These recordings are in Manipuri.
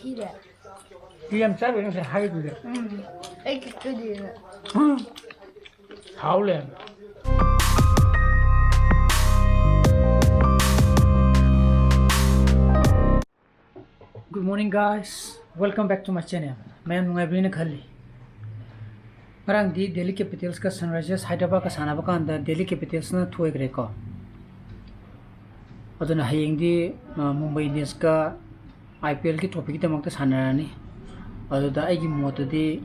Kira. Kiam cha với nó sẽ hay rồi. Cái gì vậy? Hảo lên. Good morning guys. Welcome back to my channel. मैं मुंगैबली ने खली. Ngarang di Delhi Capitals ka Sunrisers Hyderabad ka sanaba ka anda Delhi Capitals na thuig re ko. Aduna hayeng di Mumbai Indians ka IPL ki trophy ki tamak ta sanarani. Aduda ai gi mot di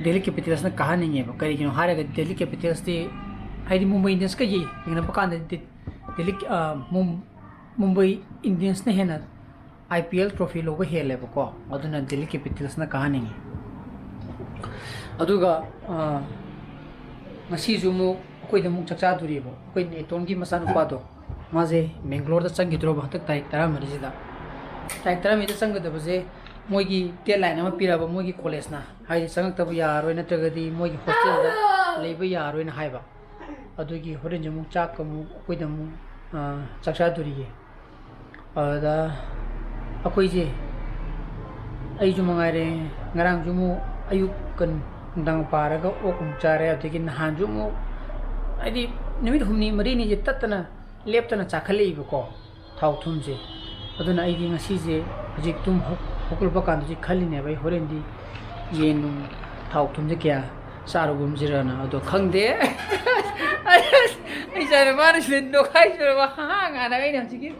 Delhi Capitals na kaha nahi hai ba kari kino hare ga Delhi Capitals di hai di Mumbai Indians ka ye ingna pa ka anda Delhi Mumbai Indians na hena IPL trophy logo hele ba ko aduna Delhi Capitals na kaha nahi. अदुगा मसीजु मु कोइदा मु चचा दुरिबो कोइ नेटोन की मसानु पादो माजे बेंगलोर दा चंगी द्रो भतक ताइ तारा मरिजिदा ताइ तारा मिदा चंग दबजे मोइगी डेडलाइन अमा पिराबो मोइगी कॉलेज ना हाइ चंग तब यारोय नत्रगदी मोइगी हॉस्टल दा लेबो यारोय ना हाइबा अदुगी होरेन जमु चाक कमु कोइदा मु चचा दुरिगे अदा अकोइजे आइजु मंगारे ngarang jumu ayuk kan dang paraga okum chare atiki nahan jumu adi nimit humni mari ni je tatna leptana chakhali ko thau thum je aduna aidi ngasi je hojik tum hokul bakan ji khali ne bai horendi yenu thau thum je kya saru gum jirana ado khangde ai jare manis len no khai jare wa hang ana ai nam chiki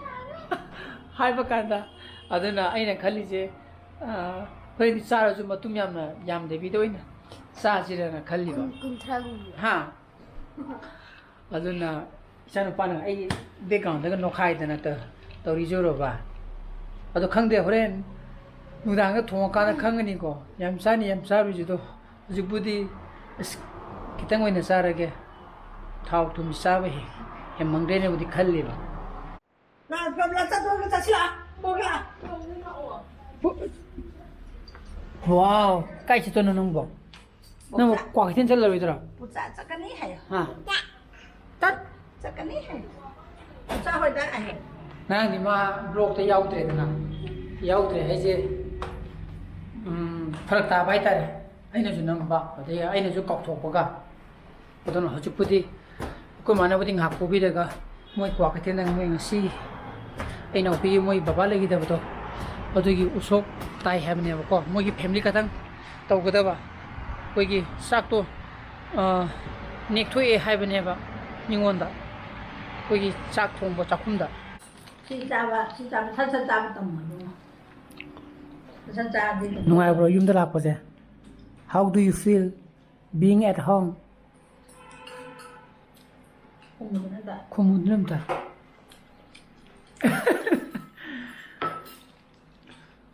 hai bakanda aduna aina khali je होय सारा जो मतुम याम देबी दोइना साजिरना खल्लिबा हा अदुना इसान पाना आई बेकग्राउंड दगा नोखाइदना त तौरी जोरोबा अदो खंगदे होरेन नुदांगा थोंकाना खंगनी को याम साबि जुदो जुबुदी कितंग ओइना सारगे थाव तुम साबे हे मंगदेने बुदी खल्लिबा ना प्रॉब्लम ता दो तसिला बोगला Wow, cái gì tôi nông bò, nó một quả thiên chân lời rồi. Bút giá chắc cái này hay à? Tất chắc cái này hay. Sao hồi đã hay? Nè thì mà blog thì giàu thế hay gì? Phát ta bay tay, anh nói chuyện nông bò, thì anh nói chuyện cọc thuộc bога. Tôi nói chuyện budi, cô mà nói budi ngạc budi đấy cả, mỗi quả cái thiên đang mỗi si, anh nói budi mỗi baba lagi đấy betul. अदुगी उसोक ताइ हेबने बको मोगी फैमिली कतंग तौगदबा कोइगी साक्तो नेक्थोए हाइबने बा निंगोंदा कोइगी चाक थोंबो चाखुमदा सिजाबा सन जाबा तम्मो सन जादि नुंगाय ब्रो युमदा लाकपजे how do you feel being at home खुमुनदा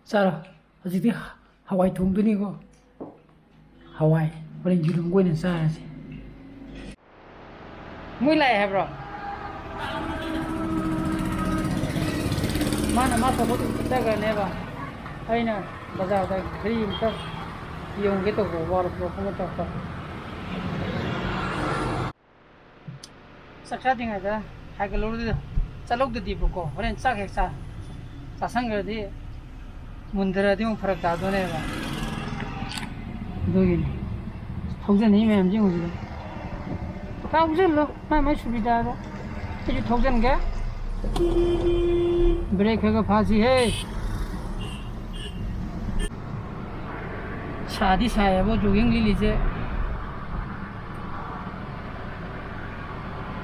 Sara, hajiti Hawaii thung tu ni ko. Hawaii, paling julum ko ni Sara si. Mui lai hai bro. Mana masa botu kita ka ne ba. Ai na bazar da cream tak yung gitu ko war pro ko ta ta. Sakha dinga da hai ka lor di chalok di ko. Horen sak ek sa. Sasang ga di 문드라 디용 파락 다도네 봐. 도긴. 통전 이메 함징 오지. 다 우절로. 마이 수비다로. 이제 통전 게? Break फांसी है शादी है वो जोगिंग ले लीजिए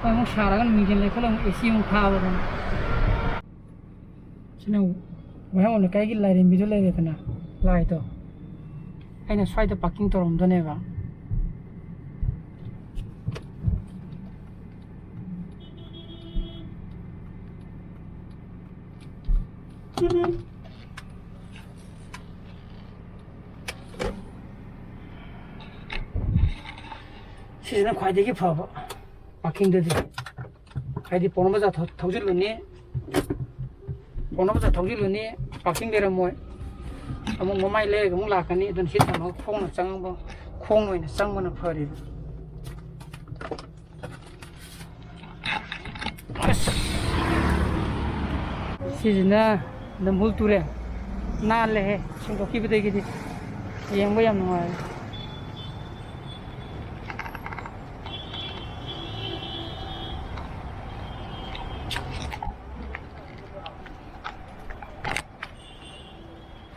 और सारा kan मीटिंग लेकर हम एसी में खा रहे हैं चलो वहाँ उन्हें कहीं की लाइट भी तो ले लेते ना लाइट तो आई ना स्वाइट पार्किंग तो रंधन है बा 시즌은 과대기 봐봐 마킹되지 과대 번호보다 더 질렀니 번호보다 더 질렀니 마킹되라 뭐 아무 뭐 많이 내 뭐 라카니 돈 히트만 콩을 짱 뭐 콩을 짱만 퍼리 시즌은 너무 뚫래 नाले है सिंदोकी बदेगी येंबो याम नुआय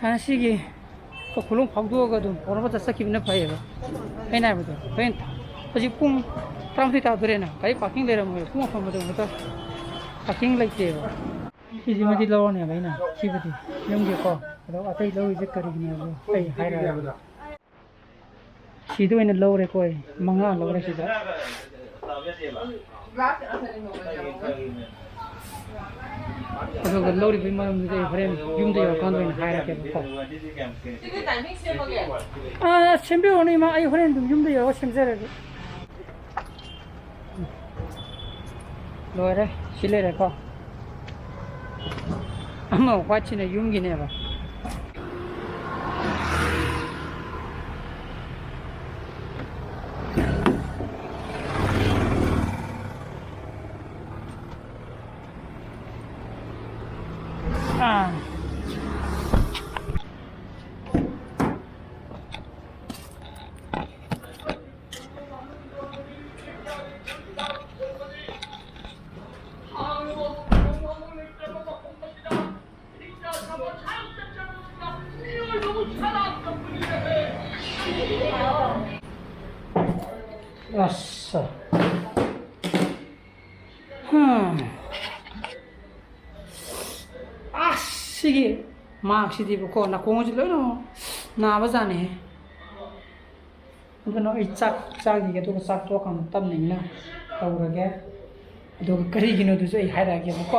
हासिगी खुलुं फावदोगा दुम ओरबा तसकिबना फायबा हैना बदो हैन हजि पुं ट्रामथि तादरेना गाय पार्किंग लेरम पुं फमदो मत पार्किंग लाइतेबा सिजि मदि लवने भाइना सिबदि यंगे को अदो अतै लौ इजे करिगिने अै हाइरा सिदो इन लौरे कोइ मंगा लौरे सिदा अदो लौरि बै मरम दे फ्रेम युमदे यो कान इन हाइरा के को सिदि टाइमिंग सेमगे सेमबे ओनि मा आइ फ्रेम युमदे यो सेमजरे लोरे सिलेरे को 아마 와치네 용기네 봐. 아. 아싸. 아시기 막시디 보고 나 공어질러요. 나 바자네. 근데 너 이짝짝이게 또 싹도 간 땀내나. 떠오르게. 또 그리기는 도저 하라게 보고.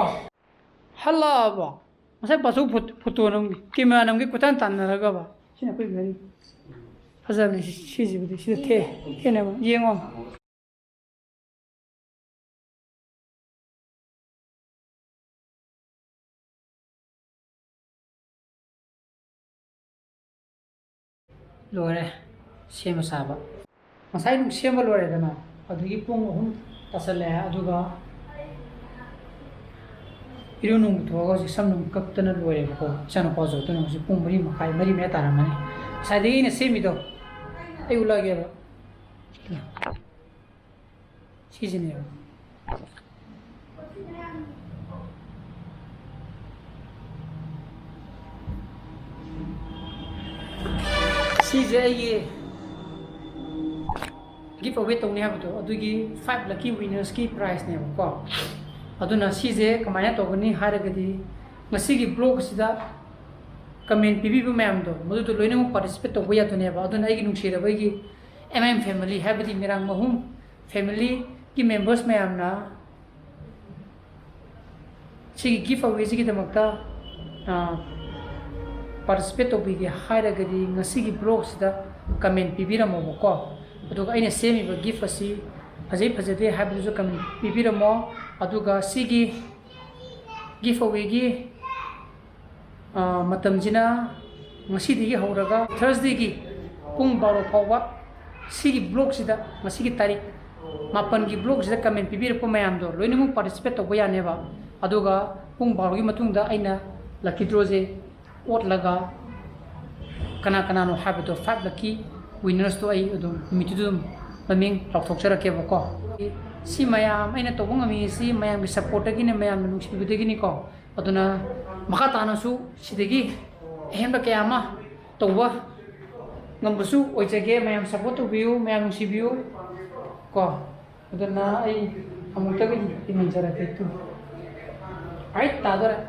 할라 봐. masa pasu foto nam camera nam ki kutan tan na ga ba sina koi gari hazar ni shi ji budi shi the ene ba yengo lore sema saba masai nung sema lore dana adugi pung hum tasale aduga 이런놈 도와가지고 삼놈 깎더는 거에 고 저는 봐줘 또는 무슨 뽕물이 막 가이 머리 매 따라만이 사대기는 셈이도 이 올라게 봐 시즌이에요 시즌이 giveaway tong ni habdo adugi 5 lucky winners ki prize ne ko aduna size kamaina togani haragadi masigi blog sida comment pibibu mayam do modu to loina mu participate to boya to ne ba aduna igi nungshira bagi family habdi Mirang-Mahum family ki members mayam na sigi giveaway sigi damakta participate to bigi haragadi ngasigi blog sida comment pibiramo ko aduga aina semi ba gift asi fazai fazade habdu zo comment pibiramo aduga sigi giveaway gi matamjina ngasidi gi horaga Thursday gi pung 12 fawba sigi blog sida ngasigi tarik mapan gi blog sida comment pibir ko mayam do loina mu participate to boya ne ba aduga pung 12 gi matungda aina lucky draw je ot laga kana kana no habito 5 lucky winners to ai adum mitudum maming laukthokchara ke bako si mayam aina to bungami si mayam gi support gi ne mayam nu si bidegi ni ko aduna maka tana su sidegi ehemba ke ama to wa ngambusu oijege mayam support to view mayam si view ko aduna ai amukta gi timanjara ke tu ai tadara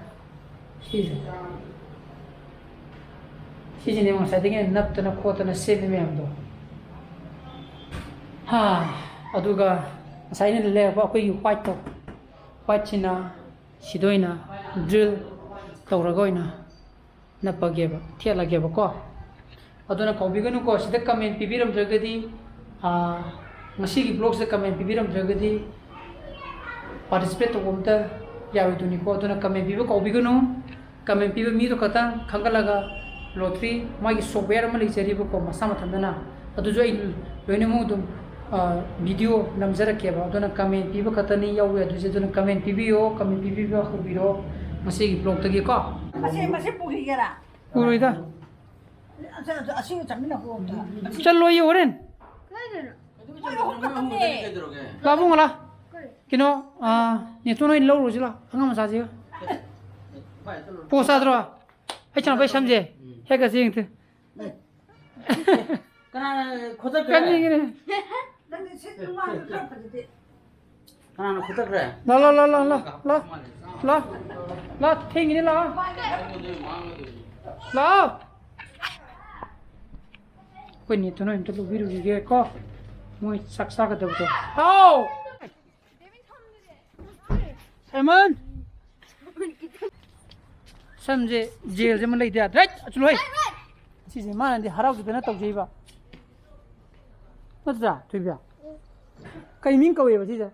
시즌에 뭐 사대게 납도나 코트나 세미면도 하 아두가 사이는 레고 거기 화이트 화이트나 시도이나 드릴 떠오르고이나 나빠게바 티알라게바 거 아두나 거비가는 거 시대 카멘 비비름 저거디 ngasi blog comment bibiram jagadi participate to gomta yawi ko aduna comment bibi ko bigunu comment bibi mi to kata khangalaga lottery magi software ma lechere ko masama thandana adu jo loine mu dum video namjara ke ba aduna comment bibi katani yawi adu je aduna comment bibi ba khubiro masi blog tagi ko masi puhi gara 우리다. 아시고 잡히나 보다. 짤로 이 오렌. 라봉아라. 그노 니 돈이 로로지라. 한가만 사지. 보사들어. 해찬 왜 참제. 해가 지잉트. 하나는 고작 그래. 깐이기네. 근데 색깔만 그렇게 하나는 고작 그래. 라 탱이네 라. Quindi tu non te lo vedi che co muy saksaga da to. Au! Simon. Samje jail je man lai dia. Right? Chlo hai. Si si man de harau de na tok jei ba. Matra, tu bia. Kai min ka we ba si ja.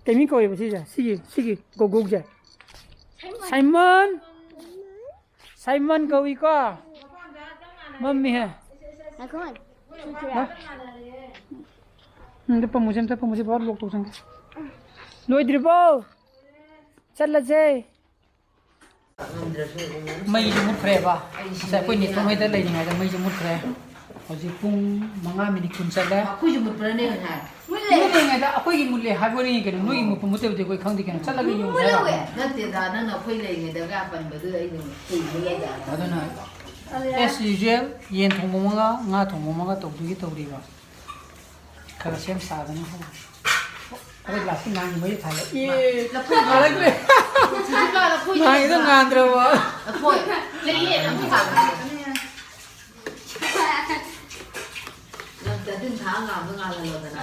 Kai min ka we ba si ja. Si go go ja. Simon. Simon kau ika. Mami hai. Depan musim baru lok tu sang. Loi dribble. Challa je. Mai jumur kre ba. Saya kau ni tuh ada lain ada mai jumur kre. Oji pung manga mini kun sada. Aku jumpa pernah ni kan. Mulai ada apa yang mulai habis ni kan. Noi mu pemutih betul kau khang dikan. Challa lagi yung saya. Nanti dah nana kau lagi dah kapan betul ini. Mulai dah. Ada na. As usual, yen thong manga nga thong manga tok du gi tok ri ba. Kala sem sa da na ha. Oi la sin nang mai tha le. Ye, la phoi ma la kre. La phoi. Nang itu ngandro ba. La phoi. Le ye nam pha. Nanti dah thang ngam ngam la lo da na.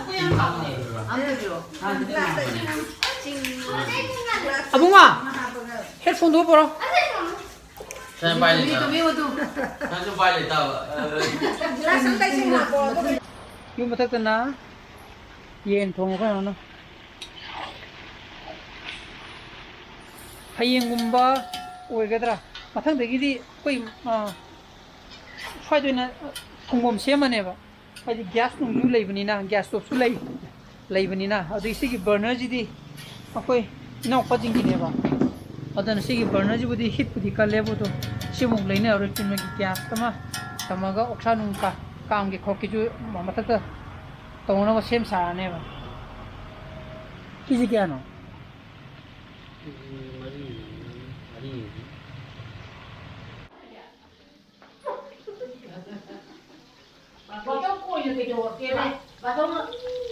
Ambil dulu. Abunga. Headphone do poro. Saya balik dah. Saya balik dah. Langsung dah sini nak bawa tu. Yung matak na yen thong ko no. Hayengumba oigadra. Mathang degi koi phaidoina thongmom semane ba. Ai gas nung lu leibani na gas stove su leibani na. Adu sigi burner ji di akoi no pajing ki ne ba. Adan sigi burner ji budi hit budi ka lebo to simuk leine aru tin gi gas tamaga oksha nung ka काम के खोकी जो मतलब तो उन्होंने को सेम सारने बा किसी क्या नो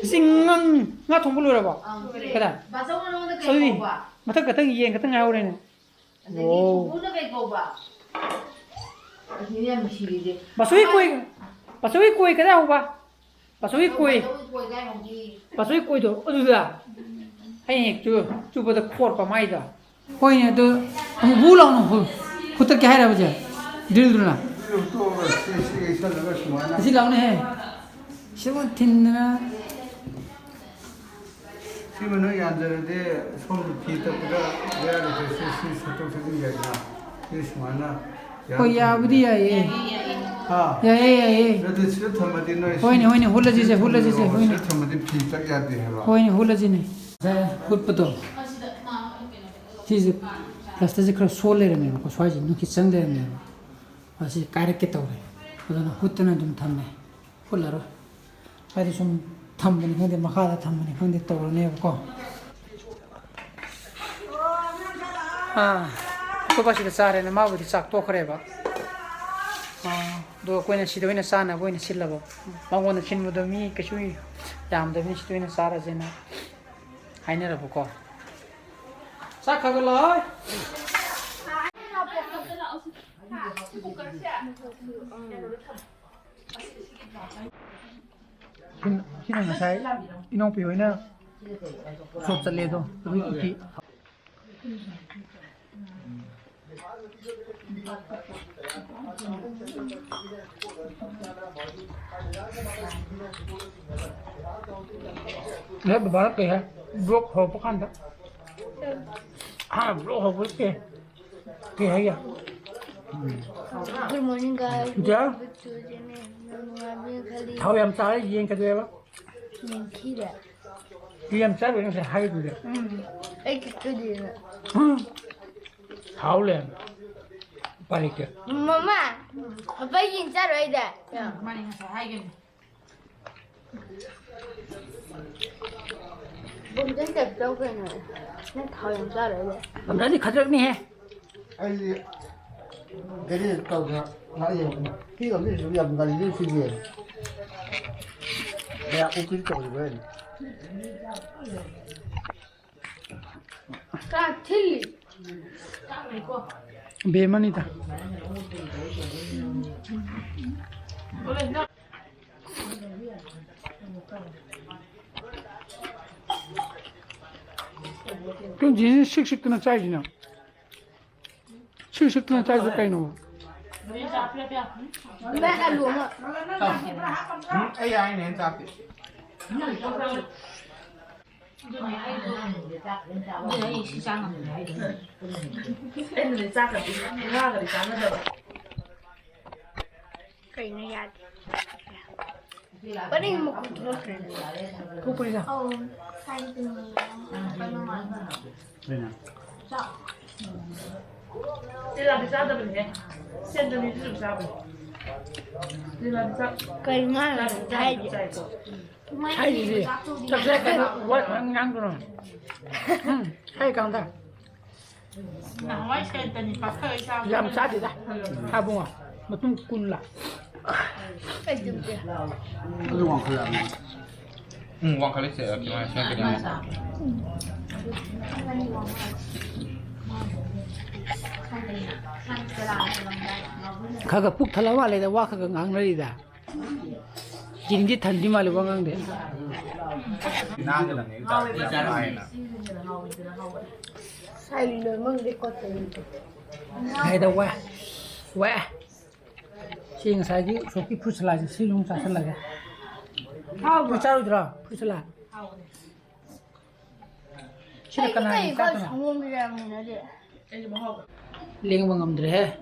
सिंगं ना थोंबुल रे बा कदा सही मतलब कतंग ये कतंग आउ रे ने ओ Pasoi koi kada ba? Pasoi koi do adu da. Hai chu ba da khor pa mai da. Koi ne do bu lao no hu. Khutar kya hai ra baja? Dil dil na. Isi lao ne hai. Shimon tin na. Simon ya de som ki ta pura ya de se to se din ya na. This mana. Koi ya budi ya ye. Ya. तो सिर्फ थमदी नो होइने होला जिसे होइने थमदी फीता क्या दे है बा होइने होला जिने खुद पतो चीज रास्ते से क्रॉस सोले रे मेरे को स्वाजी नु किचन दे मेरे ऐसे कार्य के तौर है ना हुतना तुम थमे होला रो आदि सुम थम बने होंदे मखादा थम बने होंदे तौर ने को हां को बासी के सारे ने माबुदी चाक तो करे बा do koina sidoina sana boina silabo mangona chinmudo mi kashui yamda mi sidoina sara jena haina ra boko sa khagala kin ngasai inong pi hoina sop chale do ki Lihat bebarak ya, blok hop kan tak? Blok hop ke ya? Good morning, guys. Ya, Kali tahu yang saya yang kedua apa? Mentira. Yang saya yang saya hai dulu. Ay, que queria. 好嘞，把你给。妈妈，我背影下来的。妈，你看啥还给你？我们真的都会呢，那讨厌下来的。怎么你看这你？哎，给你搞个哪有？这个历史也不干的历史的，哎呀，我给你搞一个。干听。别嘛你的。跟今식도 짜이지 나. 식도 짜이지 까이노. 没还录吗？哎呀，一年咋的？人也是这样的。哎，你咋个的？你咋个的？咋个的？可以那样的。我那个木头是。不不一样。哦，看见了。对呀。这让你咋的不呢？现在你是不是不？这让你咋？可以那样猜的。猜的，这是我刚个了。还刚的。那我现在你把特一下。让啥的？还不嘛？我都滚了。对不对？不是往回来吗？往开里写，另外先给你。kaga puk thala wa le da wa kaga ngang ri da jing ji thandi ma le wa ngang de 哪个了？你咋你咋来呢？猜了梦的过程。 hai da wa sing sa ji so ki phusla ji si lung sa sa la ga ha bu cha ru dra phusla shi ka na ni ka na ling bang am dre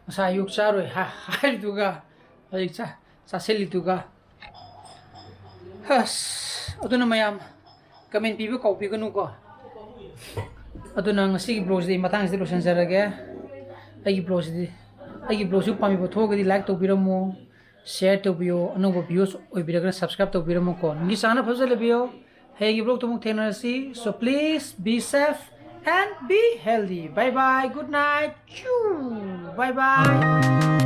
sa yuk cha ro ha hai du ga ai cha sa sel du ga has aduna mayam comment pi bu ko pi ganu ko aduna ngasi blog di matang si lo san sara ga ai blog su pami bo thog di like to biramu share to bio anobo views oi biraga subscribe to biramu ko ni sana phajale bio hey blog to muk thena si so please be safe and be healthy bye bye good night bye bye